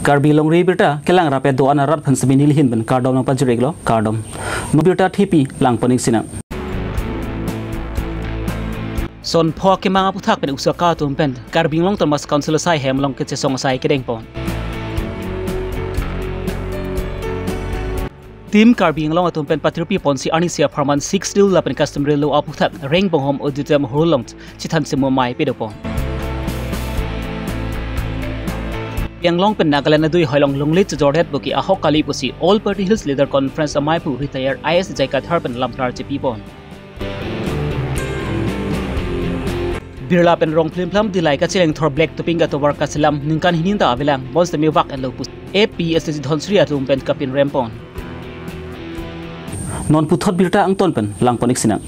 Karbi Longri Abirta kelang rape doan arat pansabini lihin ben kardom nang pajureglo kardom Abirta thipi lang panik sina Son pho ke mga puthak pen usaka tumpen Karbi Long Thomas Council sai hem long ke song sai kedeng pon Tim Karbi Long tumpen patripi pon si anisia farman 6 dil lapen customary lo aputhak reng bonghom auditorium holong chithan simo mai pedopon Yang long pen Nagaland na dui hoilong longlit jordet buki ahok kali pusi All Party Hills Leader Conference amai pu retired IS Jaikat Harpen lamtar cipipon. Birla pen rong plim plam dilai ka chileng thor black topinga to work kasilam ningkan hininda avilang bons the miwak and lopus APSC dhonsri atum pen kapin rempon. Non puthot birta ang ton pen lang ponik sinang.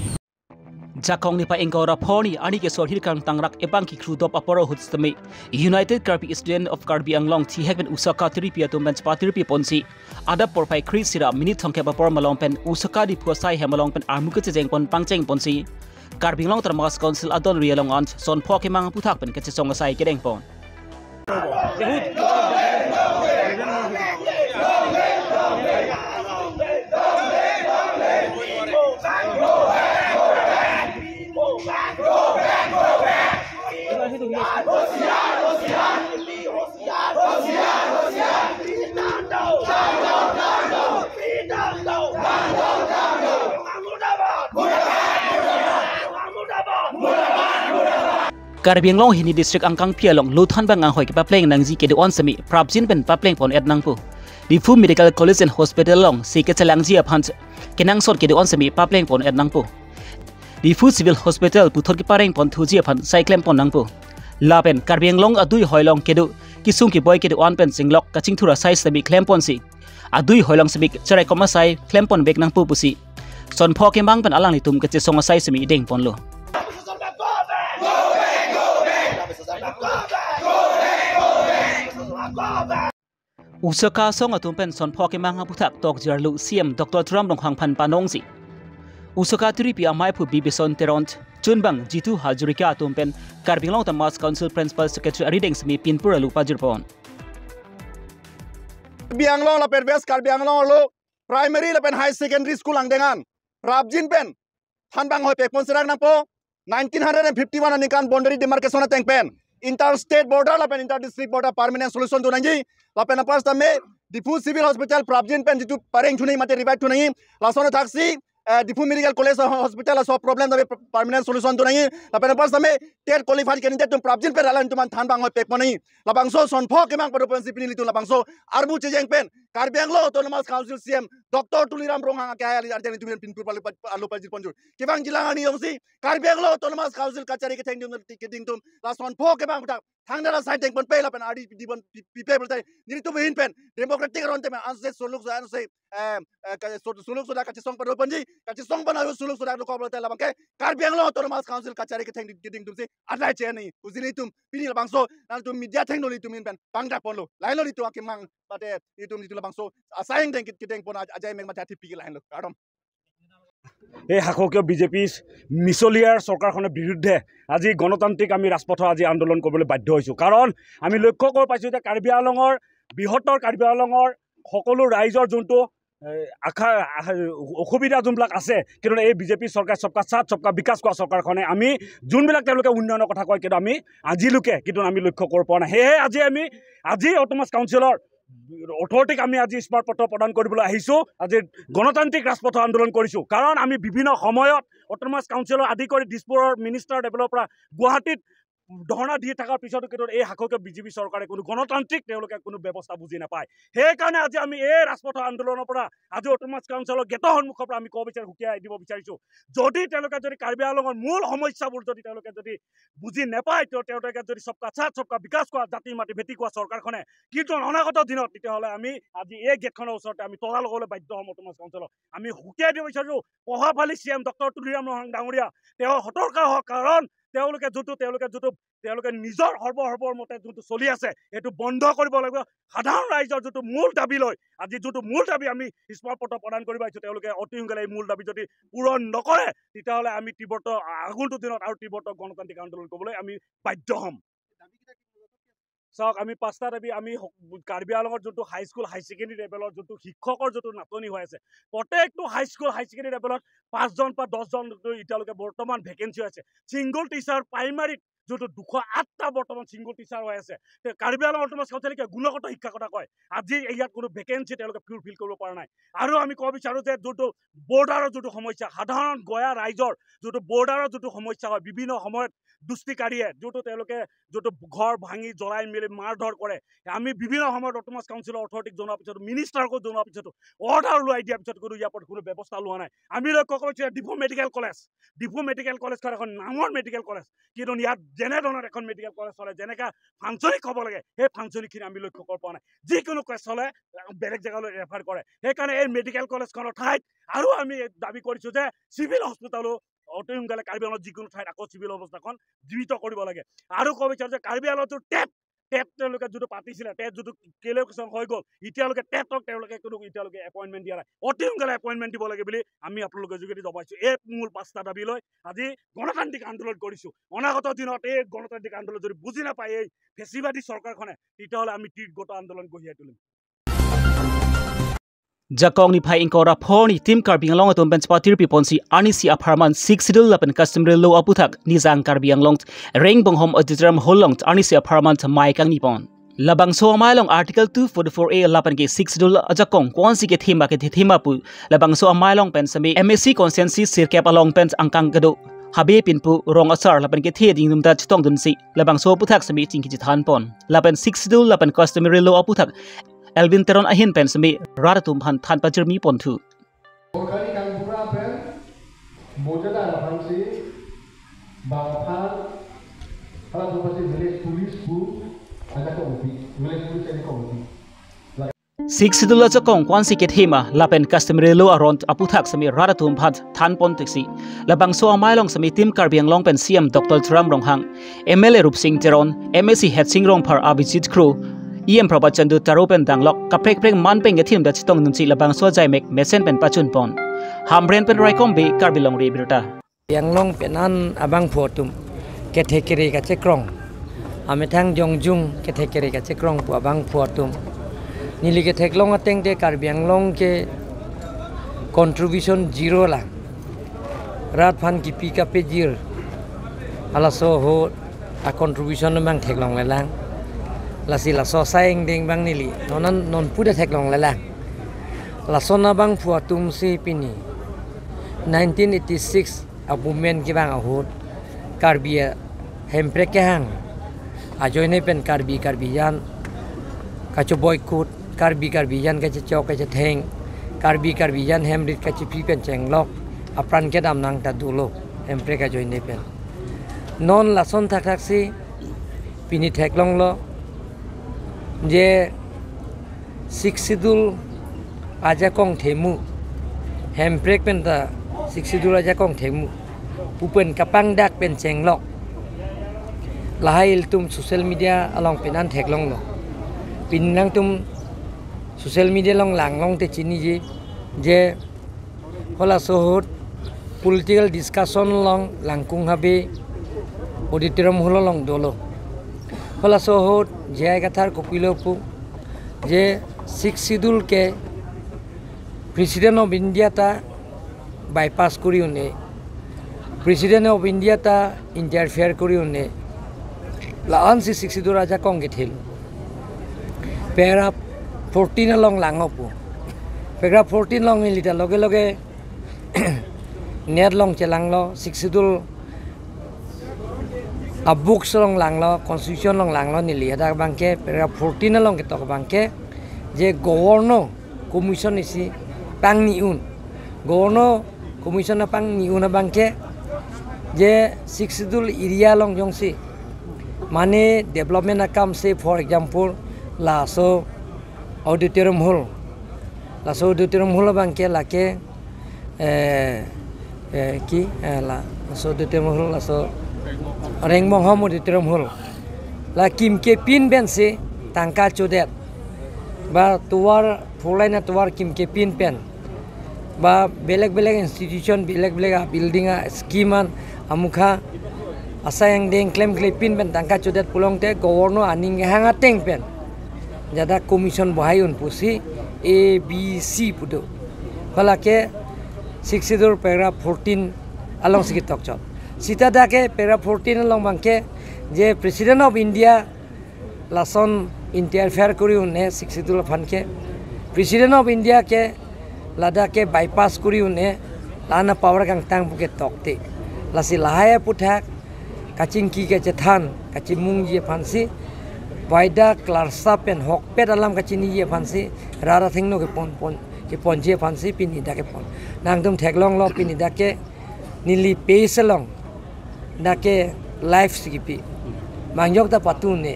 Jakong ni pa engkora phoni ani ke sor hilkang tangrak epang ki krudop aporo hutstami United Karbi Student of Karbi Anglong thi hekben usaka tripia to bench patripi ponsi ada porpai krisira minute thongke bapor malong pen usaka di phosai hemalong pen armuke cheng pon pangcheng ponsi Karbi Long Termas Council adon rialong on son phoke mang puthak pen ke chong sai kedeng pon Karbi Long hini district angkang pialong luthan bang ang hoi ke papleng nang ji ke de on semi prabjin pen papleng pon et nang pu di Fu Medical College and Hospital long si ke chelang ji aphant kenang sor ke de on semi papleng pon et nang pu di Fu Civil Hospital puthor ki pareng pon thuji aphan cyclem pon nang pu la pen Karbi Long adui hoilong ke du kisung ki boy ke de on pen singlok kaching thura size semi klem pon si adui hoilong semi charai koma sai klem pon bek nang pu pusi son pho ke mang pen alang ni tum ke che songa sai semi deng pon lo Usaka song atumpen son phoke manga puthak tok jarlu CM Dr. Tram Longhang Phan Panongsi Usaka tripi amai phu bibison teront chunbang jitu hajurika atumpen Karbi Long Thomas Council Principal Secretary arideng smi pinpura lupa jirpon Bianglong la pen best Karbi Anglong lo primary la pen high secondary school angdengan rabjin pen thanbang hoi pekpon serang nangpo 1951 anikan boundary demarcation teng pen interstate border la pen interdistrict border permanent solution tunangi la pen pas tame Difu Civil Hospital Prabjin pen jitu pareng chunai mate revive tunangi la sono taxi Difu Medical College Hospital so problem tame permanent solution tunangi la pen pas tame tet qualified candidate tum Prabjin pen alan tuman than bang hoi pek monai la bangso son pho ke mang province pinili tu la bangso arbu chejeng pen Karbi Anglong Autonomous Council CM Dr. Tuliram Ronghang kaya arjani tumen pinpur alu pajir ponjur kibang jilangani yongsi Karbi Anglong Autonomous Council kachari ke thengdum ticketing tum la son pho ke mang utak thangdara side teng pon pe la pen adi dibon pipe boltai niri tu hin pen democratic ron tem anse soluk so anse suluk sudah kachi song pada panji kachi song pada suluk sudah lu kau boltai la bangke Karbi Anglong Autonomous Council kachari ke thengdum tum se adai che ni uzini tum pinil bangso nal tum media technology tum hin pen pangda pon lo lain lo itu akimang pada itu bangso asayang deng kiteng pon ajai meng mati pigi lain lo kadom এই শাসকীয় BJP মিছলিয়াৰ চৰকাৰখনৰ বিৰুদ্ধে আজি গণতান্ত্ৰিক আমি ৰাজপথৰ আজি আন্দোলন কৰিবলৈ বাধ্য হৈছোঁ কাৰণ আমি লক্ষ্য কৰিব পাইছোঁ যে কাৰ্বি আংলঙৰ বৃহত্তৰ কাৰ্বি আংলঙৰ সকলো ৰাইজৰ যোনটো আশা অসুবিধা যোনবিলাক আছে কিন্তু এই বিজেপি চৰকাৰ সবকা সাথ সবকা বিকাশ কৰা চৰকাৰখনে আমি যোনবিলাক তেওঁলোকে উন্নয়নৰ কথা কয় কিন্তু আমি আজিলৈকে কিন্তু আমি লক্ষ্য কৰিব পৰা নাই সেয়ে আজি অটোনমাছ কাউন্সিলৰ অথৰিটিক আমি আজি স্মাৰক পত্ৰ প্ৰদান কৰিবলৈ আহিছোঁ আজি গণতান্ত্ৰিক ৰাজপথৰ আন্দোলন কৰিছোঁ কাৰণ আমি বিভিন্ন সময়ত অটোনমাছ কাউন্সিলৰ আদি কৰি দিছপুৰৰ মিনিষ্টাৰ ডেভেলপাৰ গুৱাহাটীত ধৰ্ণা দি থকাৰ পিছতো কিন্তু এই শাসকীয় বিজেপি চৰকাৰে কোনো গণতান্ত্ৰিক তেওঁলোকে কোনো ব্যৱস্থা বুজি নাপায় সেইকাৰণে আজি আমি এই ৰাজপথৰ আন্দোলনৰ পৰা আজি অটোনমাছ কাউন্সিলৰ গেটৰ সন্মুখৰ পৰা আমি ক'ব বিচাৰোঁ সুকীয়াই দিব বিচাৰিছোঁ যদি তেওঁলোকে যদি কাৰ্বি আংলঙৰ মূল সমস্যাবোৰ যদি তেওঁলোকে যদি বুজি নাপায় তেওঁলোকে যদি সবকা সাথ সবকা বিকাশ কৰা জাতি মাটি ভেটি কৰা চৰকাৰখনে কিন্তু অনাগত দিনত তেতিয়াহ'লে আমি আজি এই গেটখনৰ ওচৰতে আমি তলা লগাবলৈ বাধ্য হ'ম অটোনমাছ কাউন্সিলক আমি সুকীয়াই দিব বিচাৰিছোঁ প্ৰভাৱশালী CM ডক্টৰ তুলিৰাম ৰহং ডাঙৰীয়া তেওঁ সতৰ্ক হওক কাৰণ তেওঁলোকে নিজৰ সৰ্বৰ মতে যোনটো চলি আছে এইটো বন্ধ কৰিব লাগিব সাধাৰণ ৰাইজৰ যোনটো মূল দাবী লৈ আজি যোনটো মূল দাবী আমি স্মাৰক পত্ৰ প্ৰদান কৰিব আহিছোঁ তেওঁলোকে অতি সোনকালে এই মূল দাবী যদি পূৰণ নকৰে তেতিয়াহ'লে আমি তীব্ৰ আগন্তুক দিনত আৰু তীব্ৰ গণতান্ত্ৰিক আন্দোলন কৰিবলৈ আমি বাধ্য হ'ম চাওক আমি পাঁচটা দাবী আমি কাৰ্বি আংলঙৰ যোনটো হাইস্কুল হাই ছেকেণ্ডেৰী লেভেলৰ যোনটো শিক্ষকৰ যোনটো নাটনি হৈ আছে প্ৰত্যেকটো হাইস্কুল হাই ছেকেণ্ডেৰী লেভেলত 5 জন বা 10 জন এতিয়ালৈকে বৰ্তমান ভেকেঞ্চি আছে ছিংগল টিচাৰ প্ৰাইমাৰীত যোনটো 208টা বৰ্তমান ছিংগল টিচাৰ হৈ আছে কাৰ্বি আংলঙৰ অটোনমাছ কাউন্সিলে গুণগত শিক্ষাৰ কথা কয় আজি ইয়াত কোনো ভেকেঞ্চি তেওঁলোকে ফিল কৰিব পৰা নাই আৰু আমি ক'ব বিচাৰোঁ যে যোনটো বৰ্ডাৰৰ যোনটো সমস্যা সাধাৰণ গয়া ৰাইজৰ যোনটো বৰ্ডাৰৰ যোনটো সমস্যা হয় বিভিন্ন সময়ত দুষ্টিকাৰীয়ে যোনটো তেওঁলোকে যোনটো ঘৰ ভাঙি জ্বলাই মেলি মাৰ ধৰ কৰে আমি বিভিন্ন সময়ত অটোনমাছ কাউন্সিলৰ অথৰিটিক জনোৱাৰ পিছতো মিনিষ্টাৰকো জনোৱাৰ পিছতো অৰ্ডাৰ ওলাই দিয়াৰ পিছত কোনো ইয়াৰ কোনো ব্যৱস্থা লোৱা নাই আমি লক্ষ্য কৰিছোঁ ডিফু মেডিকেল কলেজখন এখন নামৰ মেডিকেল কলেজ কিন্তু ইয়াত যেনেধৰণৰ এখন মেডিকেল কলেজ চলে যেনেকৈ ফাংচনিক হ'ব লাগে সেই ফাংচনিকখিনি আমি লক্ষ্য কৰিব পৰা নাই যিকোনো কেছ চলে বেলেগ জেগালৈ ৰেফাৰ কৰে সেইকাৰণে এই মেডিকেল কলেজখনৰ ঠাইত আৰু আমি দাবী কৰিছোঁ যে চিভিল হস্পিটেলো অতি সোনকালে কাৰ্বি আংলঙত যিকোনো ঠাইত আকৌ চিভিল অৱস্থাখন জীৱিত কৰিব লাগে আৰু ক'ব বিচাৰোঁ যে কাৰ্বি আংলঙতো টেট তেওঁলোকে যোনটো পাতিছিলে টেট যোনটো কেলেকশ্যন হৈ গ'ল এতিয়ালৈকে টেটক তেওঁলোকে কোনো এতিয়ালৈকে এপইণ্টমেণ্ট দিয়া নাই অতি সোনকালে এপইণ্টমেণ্ট দিব লাগে বুলি আমি আপোনালোকৰ যোগেদি জনাইছোঁ এই মূল 5টা দাবী লৈ আজি গণতান্ত্ৰিক আন্দোলন কৰিছোঁ অনাগত দিনত এই গণতান্ত্ৰিক আন্দোলন যদি বুজি নাপায় এই ফেচিবাদী চৰকাৰখনে তেতিয়াহ'লে আমি তীব্ৰ আন্দোলন গঢ়িয়াই তুলিম Jakong ni phai ingkora phoni tim Karbi Anglong atom bench party piponsi anisi apartment 6 sidul lapen customary law aputhak nizang Karbi Anglong reng bonghom auditorium holong anisi apartment mai kang nipon labang so amailong article 244A lapan ke 6 sidul ajakong kwansi ke thema pu labang so amailong pen sami MSc consensus sirkap along pen angkang gado habe pinpu rong asar lapan ke the ding dum ta chitong dum si labang so aputhak sami chingki than pon lapan 6 sidul lapan customary law aputhak Elvin teron ahin pen semi raratum han than pajermi pontu. Kali kang pura pen mojada lapansi bapal hala dupasi village police bu ada ko ubi village police ani ko ubi. 6 sidul jakong kwansi ke thema lapen customary law around aputhak semi raratum phat than pon tiksi labang so amailong semi tim Karbi Anglong pen CM Dr. Tram Ronghang MLA Rup Singh Teron MSc Head Singh Rong par Abhijit Crew Iam Prabachandu Taropen Danglok kaprek mang peng gathim da chitong numchi labang so jaimek mesen pen pachun pon Hamren pen raikom be Karbi Longri Abirta Yanglong penan abang photum kethekeri ka chekrong amethang jongjung kethekeri ka chekrong pu abang photum nili ke theklong ateng de Karbi Anglong ke contribution 0 la rat phan ki pika pe jir ala so ho a contribution mang theklong la lang la si la so saing ding bang nili nonan non puda theklong la la sona bang phuatum si pini 1986 abumen ki bang ahut Karbi hempre ke hang ajoine pen Karbi yan kacho boykut Karbi yan kacho chok kacho theng Karbi yan hemrit kacho pi pen chenglok apran ke dam nang ta dulo hempre ka joine pen non la son thak si pini theklong lo je 6 sidul aja kong themu hemprek pen ta 6 sidul aja kong themu pupen kapang dak pen chenglok lahail tum social media along penan theklong lo pinang tum social media long lang long te chini je hola sohot political discussion long langkung habe auditorium holong dolo hola sohot jai gathar kopilopu je 6 sidul ke president of India ta bypass kori une president of India ta interfere kori une la ansi 6 sidul aja kong gethil para 14 long langopu para 14 long lita loge loge net long chelang lo 6 sidul a book long lang lo constitution long lang lo ni liada bangke para 14 long ke tok bangke je governor commission isi pang ni un governor commission na pang ni un bangke je 6 sidul area long jong si mane development akam se for example la so auditorium hall bangke la ke ki la so auditorium hall la so reng monghom auditorium hall la kim ke pin ben se tangka chodet ba tuar pholai na tuar kim ke pin pen ba beleg institution beleg building a scheme an amukha asa yang deng claim klipin pen tangka cudet pulong te governor aning hanga teng pen jada commission bahayun pusi A B C pudo hala ke 62 paragraph 14 along sikit tok chot sita dake paragraph 14 along bangke je president of India lason interfere kuri une 62 fan ke president of India ke lada ke bypass kuri une lana power kang tang buke tokte lasi lahaya puthak kacing ki ke cethan kacimung je fansi waida klarsa pen hokpet alam kacini je fansi rara thingno ke pon ke ponje fansi pinida ke pon nangdum theklong lo pinida ke nili peiselong dake life sigipi mangyok ta patune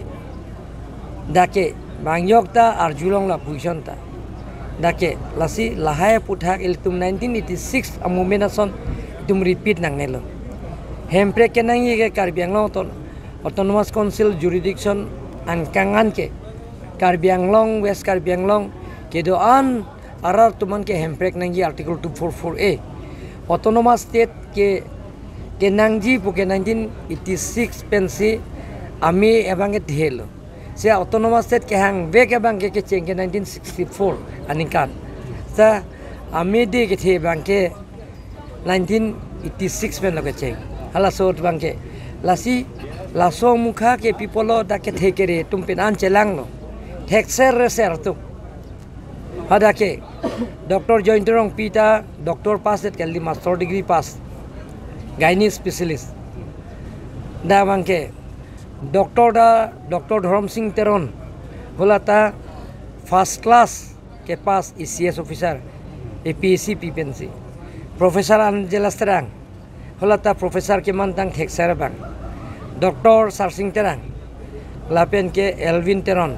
dake mangyok ta arjulong la position ta dake lasi lahaya puthak iltum 1986 a moment ason tum repeat nang nelo hempre ke nang ye Karbi Anglong ton autonomous council jurisdiction angkangan ke Karbi Anglong West Karbi Anglong ke doan arar tuman ke hempre nang ye article 244A autonomous state ke nangji puke 1986 pensi ami ebang ke dhelo se autonomous state ke hang ve ke bang ke cheng ke 1964 anikan sa ami de ke the bang ke 1986 pen lo ke cheng hala sot bang ke lasi laso mukha ke people da ke the ke re tum pen an chelang lo thekser reser tu hada ke Dr. Jointerong Pita Dr. pass it ke master degree pass gynae specialist da bang ke Dr. Dharam Singh Teron holata first class ke pass ECS officer APSC PPNC Professor Angela Strang holata professor ke mantang thekser bang Dr. Sarsing Terang lapen ke Elvin Teron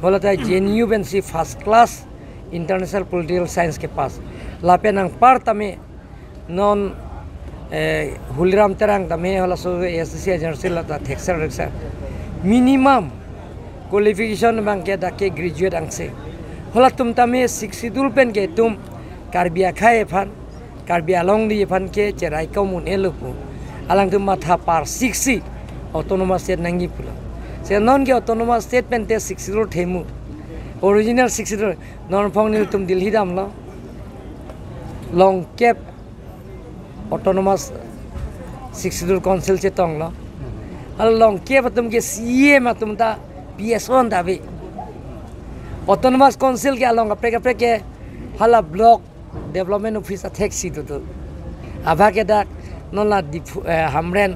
holata JNU bensi first class international political science ke pass lapen ang partame non Hulram Terang tame hola so SSC agency lata thekser reksa minimum qualification bang ke dake graduate angse hola tum tame 62 pen ke tum Karbi Akhai phan Karbi Along di phan ke cherai kaumun elupu alang tum matha par 60 autonomous state nangi pula se non ke autonomous state pen te 62 themu original 62 non phong nil tum Delhi dam lo long cap autonomous 62 council che tong lo long cap tum ke CA ma tum ta PS1 da be autonomous council ke along apre ke hala block development office taxi to aba ke da non la hamren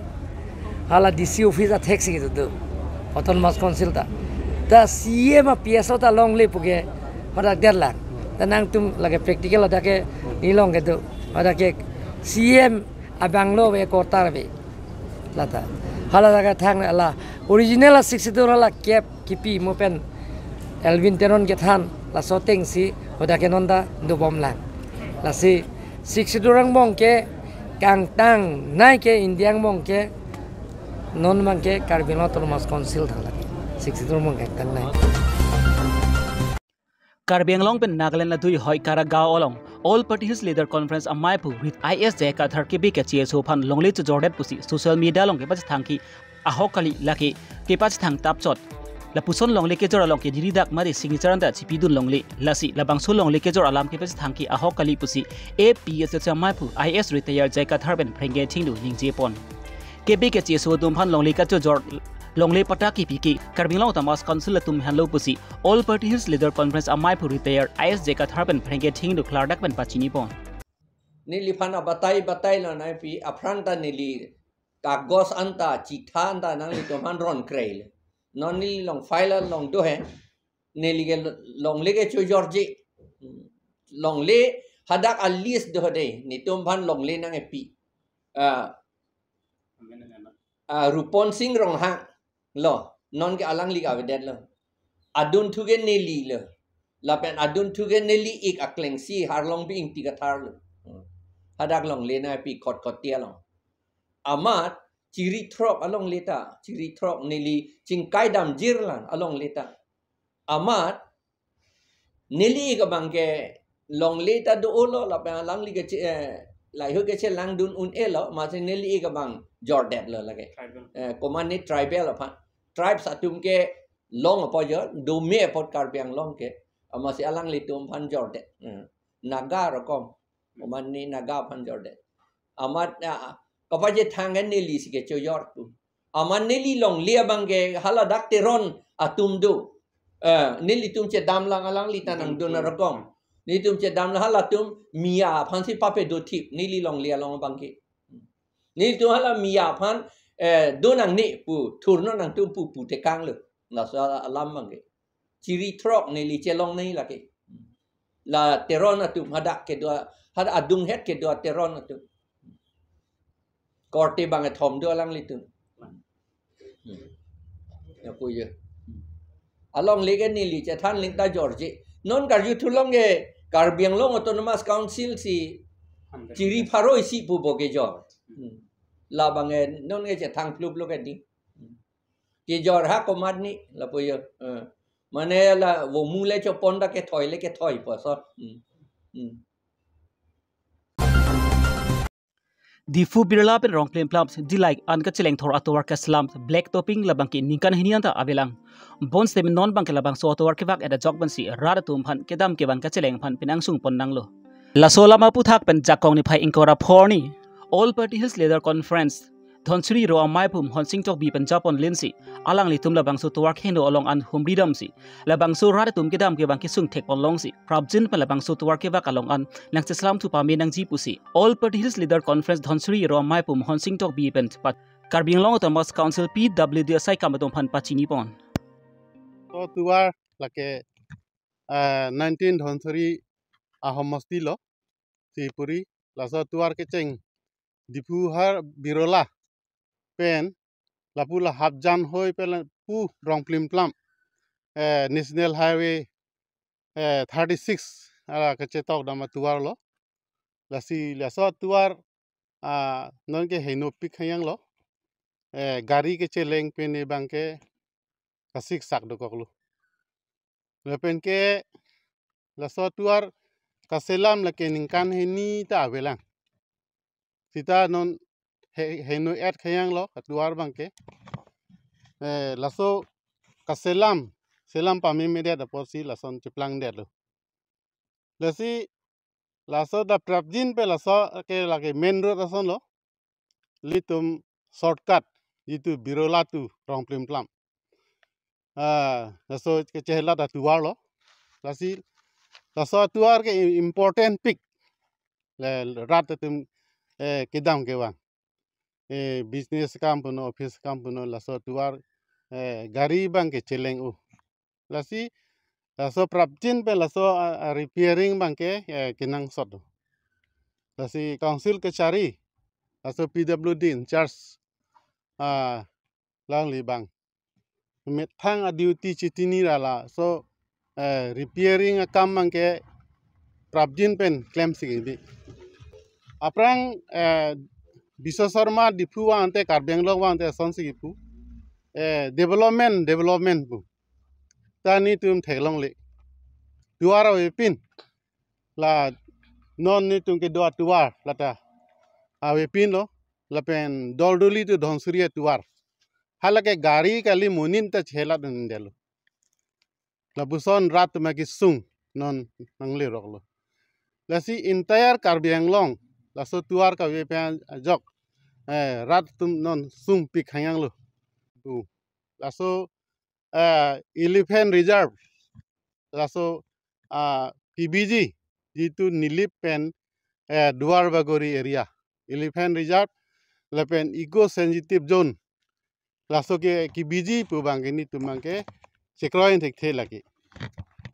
hala DC office taxi to autonomous council ta CA ma PS ta long le puge pada derla tanang tum lage practical da ke ni long ke to pada ke CM abanglo be kota be lata hala daga thang ala original 62 ala cap kipi mopen Elvin Teron ke than la soteng si hoda ke nonda do bom lang la si 62 rang mong ke kang tang nai ke indiang mong ke non mang ke Karbi Autonomous Council thala 62 mong ke tang nai Karbi Anglong pen Nagaland la dui hoi kara gao olong all parties leader conference amaipu with ISJ ka tharki bi ke CSO phan longli chu jordet pusi social media long ke pach thangki ahokali laki ke pach thang tapchot la puson longli ke jora long ke diridak mari signature anda chipidun longli lasi la bangso longli ke jora alam ke pach thangki ahokali pusi APSH amaipu IS retire jai ka tharben phrenge thinglu ningje pon ke bi ke CSO dum phan longli ka chu jor Longley Pataki Piki, Karbi Autonomous Council tum Hello Pussy, all parties leader conference amai pu retire ISJ ka tharben phrenge thing do clardak ben pachini pon. Nili phana batai la nai pi afranta nili kagos anta chitha anta nang li toman ron kreil. Non nili long file long do he nili ke long le ke chu George long le hadak at least do de ni tom phan long le nang pi Rupon Singh rong ha lo non ke alang liga vedet lo adun thuge neli lo lapen adun thuge neli ik akleng si harlong bi ing tiga thar lo hadak long lena pi kot tia long amat ciri throk along leta ciri throk neli cingkai dam jirlan along leta amat neli ik bangke long leta do lo lapen alang liga lại hơi cái lang dun un lo mà thế nên li cái bằng Jordan là cái command ni tribal là phan tribe satum ke long apa je do me pot Karbiang long ke ama si alang li tum phan Jordan naga rokom command ni naga phan Jordan amat apa je tangan ni li si ke choyor tu aman ni li long lia bang ke haladak teron atum do ni li tum che dam lang alang li tanang dun rokom ni tum che dam hala tum mia phan si pape do tip ni li long lia long bang ke ni tum hala mia phan do nang ni pu thur no nang tum pu te kang le na sa alam bang ke ciri trok ni li che long ni la ke la teron atum hada ke do hada adung het ke do teron atum korte bang e thom do lang li tum ya pu ye along le ke ni li che than ling ta George non gar yu thu long ge Karbiang long autonomous council si ciri pharoi si pu bo ke jor la bang e non ge che thang plup lo ke ni ke jor ha ko mat ni la pu ye mane la wo mu le cho pon da ke thoi po so di fu birla pen rong plem plums di like an ka cheleng thor atowar ka slum black topping labang ki nikan hinian ta avelang bon stem non bang ke labang so atowar ke bak ada jok ban si rada tum phan ke dam ke bang ka cheleng phan pinang sung pon nang lo la sola ma pu thak pen jakong ni phai inkora phorni all party hills leader conference Thonsri ro amai pum honsing tok bi Punjab on linsi alang li tum labang so tuwar khendo along an humridam si labang so rada tum ke dam ke bang ki sung thek on long si prabjin pa labang so tuwar ke bak along an nang islam tu pa me nang ji pusi all party hills leader conference Thonsri ro amai pum honsing tok bi pen pat Karbi Longri Autonomous Council PWD sai kamadom phan pachini pon so tuwar lake 19 Thonsri ahomasti lo sipuri laso tuwar ke cheng dipu har birola pen lapula habjan hoi pen pu rong plim plam national highway 36 ala kache tok dama tuwar lo lasi laso tuwar non ke heno pik hayang lo gari ke cheleng pen e bangke kasik sak dokok lo lepen ke laso tuwar kaselam lake ningkan heni ta avelang sita non heno et khayang lo tuwar bangke laso kaselam selam pami media da posi lason chiplang det lo lasi laso da prabjin pe laso ke lage main road ason lo litum shortcut itu birola tu rong plim plam laso ke chehla da tuwar lo lasi laso tuwar ke important pick le rat tum kidam ke wang business kampuno office kampuno laso tuwar gari bang ke cheleng u lasi laso prabjin pe laso repairing bang ke kinang sot lasi council ke cari laso PWD in charge lang li bang met thang a duty chitini rala so repairing kam bang ke prabjin pen claim sigi aprang Biswa Sharma dipu ante Karbiang Long ante son sigi pu development pu tani tum thelong le duara wepin la non ni tum ke doa tuar lata awepin lo lapen doldoli tu dhonsuria tuar halake gari kali munin ta chela dendelo labuson rat magi sung non nangle roklo lasi entire Karbiang Long laso tuar ka wepen jok rat tum non sung pik hayang lo tu laso elephant reserve laso PBG itu nilip pen duar bagori area elephant reserve lepen eco sensitive zone laso ke PBG pu bangini tumangke sekroin thek the lagi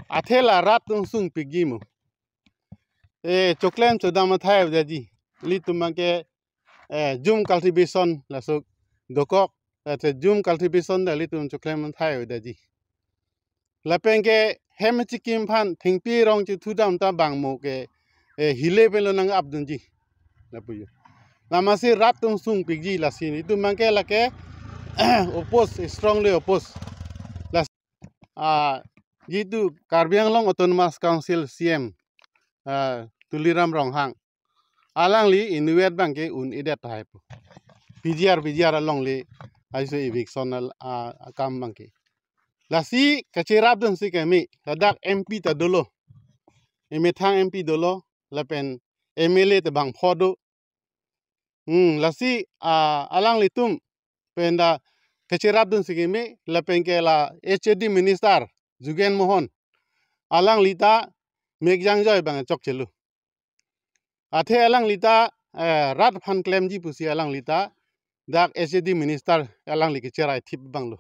athela rat tum sung pigi mu choklem chodama thai jaji li tumangke zoom cultivation laso dokok zoom cultivation dali tum choklem thai jaji lapengke hemchikim phan thingpi rong chi thudam ta bangmo ke hile pelo nang abdunji lapuyo lamasi rat tum sung pigi lasini tu mangke lake oppose strongly oppose las jitu Karbiang Long Autonomous Council CM tuliram ronghang alang li inuet bang ke un idet type PGR along li aiso eviction akam bang ke lasi kacirap dun si kami ladak MP ta dolo emetang MP dolo lapen MLA te bang phodo lasi alang li tum penda kacirap dun si kami lapen ke la HOD minister Jugen Mohon alang lita megjang joy bang chok chelu athe alang lita rat phan claim ji pusi alang lita dak HOD minister alang li ke cherai thip banglo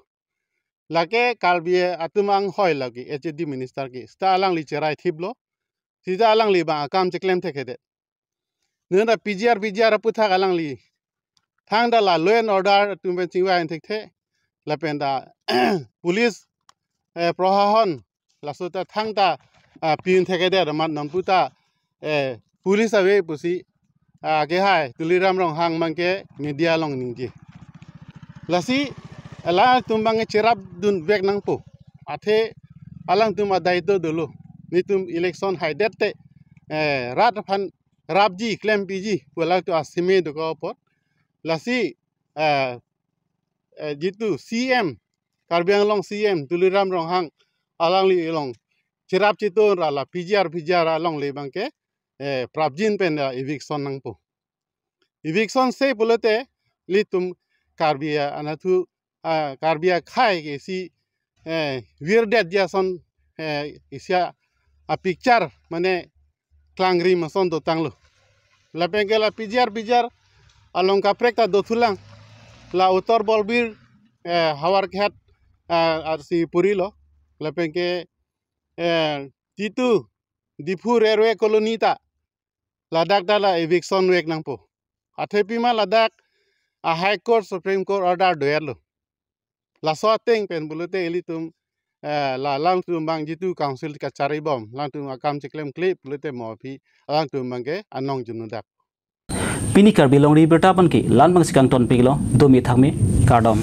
lake Karbi atumang hoy lagi HOD minister ki sta alang li cherai thiplo sida alang li bang akam che claim thekede nena PGR puthak alang li thang da la law and order tumben chingwa en thekte lapenda police prohahon lasota thang ta pin thekede ramat namputa police awe pusi ke hai tuliram rong hang mangke media long ningji lasi ala tumbang cherap dun bek nang po athe alang tum adai to dolo nitum election haidet te rat phan rabji claim pg wala to asime do ko pot lasi jitu CM Karbi Long CM tuliram rong hang alang li long cherap chito rala PGR along le bangke prabjin pen eviction nang po eviction se bolete litum Karbi anathu Karbi khai ke si weirdet jason isya a picture mane klangri mason do tanglo la pengela PGR along kaprekta dothulang la utor bolbir hawar khat arsi purilo la pengke titu dipu railway colony ta ladak dala eviction wek nangpo athepima ladak a high court supreme court order doyalo la so teng pen bulute elitum la lang tum bang jitu council ka chari bom lang tum akam chiklem clip bulute mo phi lang tum bangke anong junudak Pini Karbi Longri Abirta pan ki lan bang sikang ton piglo domi thakme kardom